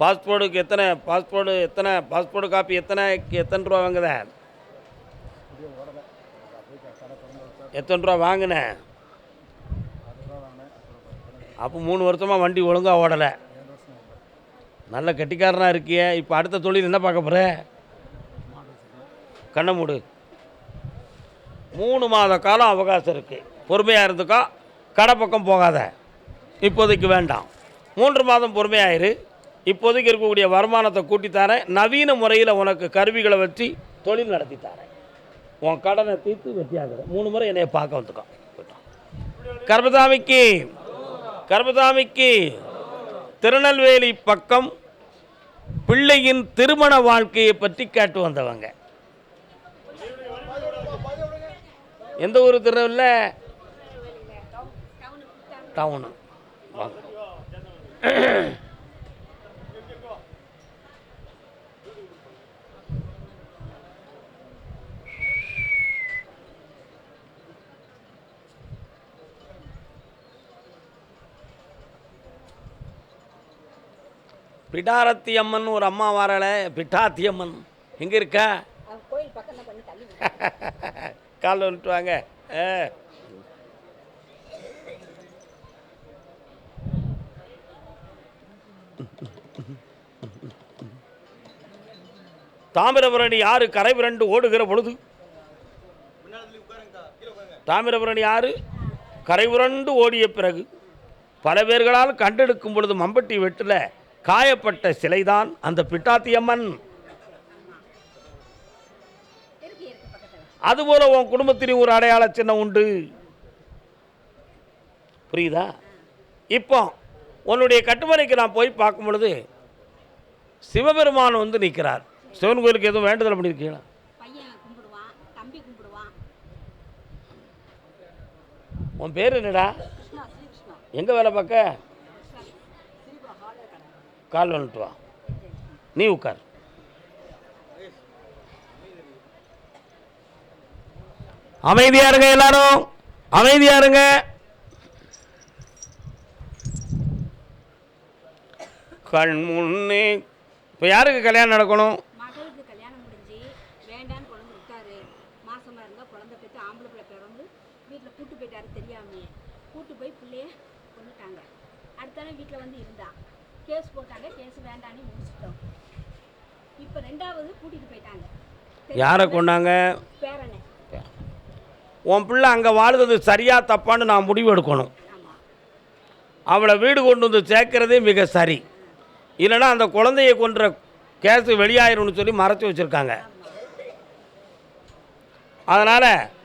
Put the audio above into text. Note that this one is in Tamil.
பாஸ்போர்ட்டுக்கு பாஸ்போர்ட் காப்பி எத்தனை ரூபா வாங்குத? எத்தனை ரூபா வாங்கினேன்? அப்போ 3 வருஷமாக வண்டி ஒழுங்காக ஓடலை. நல்ல கெட்டிக்காரனாக இருக்கிய. இப்போ அடுத்த தொழில் என்ன பார்க்க போகிற? கண்ணை மூடு. 3 மாத காலம் அவகாசம் இருக்குது. பொறுமையாக இருந்துக்கோ. கடை பக்கம் போகாத. இப்போதைக்கு வேண்டாம். 3 மாதம் பொறுமையாயிரு. இப்போதைக்கு இருக்கக்கூடிய வருமானத்தை கூட்டித்தாரேன். நவீன முறையில் உனக்கு கருவிகளை வச்சு தொழில் நடத்தித்தாரேன். உன் கடனை தீர்த்து வெற்றியாகிற 3 முறை என்னைய பார்க்க வந்துக்கோ. கர்மசாமிக்கு திருநெல்வேலி பக்கம் பிள்ளையின் திருமண வாழ்க்கையை பற்றி கேட்டு வந்தவங்க. எந்த ஊர்? திருநெல்வேலியில் டவுனு. வாங்க. பிடாரத்தி அம்மன் ஒரு அம்மா வரல. பிட்டாத்தி அம்மன் எங்கே இருக்கா? காலில் வந்துட்டு வாங்க. தாமிரபரணி ஆறு கரை புரண்டு ஓடுகிற பொழுது, தாமிரபரணி ஆறு கரை புரண்டு ஓடிய பிறகு பல பேர்களால் கண்டெடுக்கும் பொழுது மம்பட்டி வெட்டில் காயப்பட்ட சிலைதான் அந்த பிட்டாத்தி அம்மன். அதுபோல உன் குடும்பத்திலையும் ஒரு அடையாள சின்னம் உண்டு. புரியுதா? இப்போ உன்னுடைய கட்டுமனைக்கு நான் போய் பார்க்கும் பொழுது சிவபெருமான் வந்து நிற்கிறார். சிவன் கோயிலுக்கு எதுவும் வேண்டுதல் பண்ணியிருக்கீங்களா? உன் பேர் என்னடா? எங்கே வேலை பார்க்க? கால் வந்துட்டு வா. நீ உட்கார். அமைதியா இருங்க, எல்லாரும் அமைதியா இருங்க. கண் முன்னே இப்போ யாருக்கு கல்யாணம் நடக்கணும்? மகளுக்கு கல்யாணம் முடிஞ்சு வேண்டான்னு குழந்தை விட்டாரு. மாசமா இருந்தா குழந்தை பெற்று ஆம்பளை பிள்ளை பிறந்து வீட்டில் கூட்டு போயிட்டாரு தெரியாமையே. கூட்டு போய் பிள்ளைய கொண்டுட்டாங்க. அடுத்தாலும் வீட்டில் வந்து இருந்தா கேஸ் போட்டாங்க. கேஸ் வேண்டான்னு முடிச்சிட்டோம். இப்போ 2வது கூட்டிட்டு போயிட்டாங்க. யாரை கொண்டாங்க? பேரனை. உன் பிள்ளை அங்கே வாழ்றது சரியா தப்பான்னு நான் முடிவு எடுக்கணும். அவளை வீடு கொண்டு வந்து சேர்க்கறதே மிக சரி. இல்லைன்னா அந்த குழந்தையை கொன்ற கேஸு வெளியாயிரும்னு சொல்லி மறைச்சி வச்சுருக்காங்க. அதனால்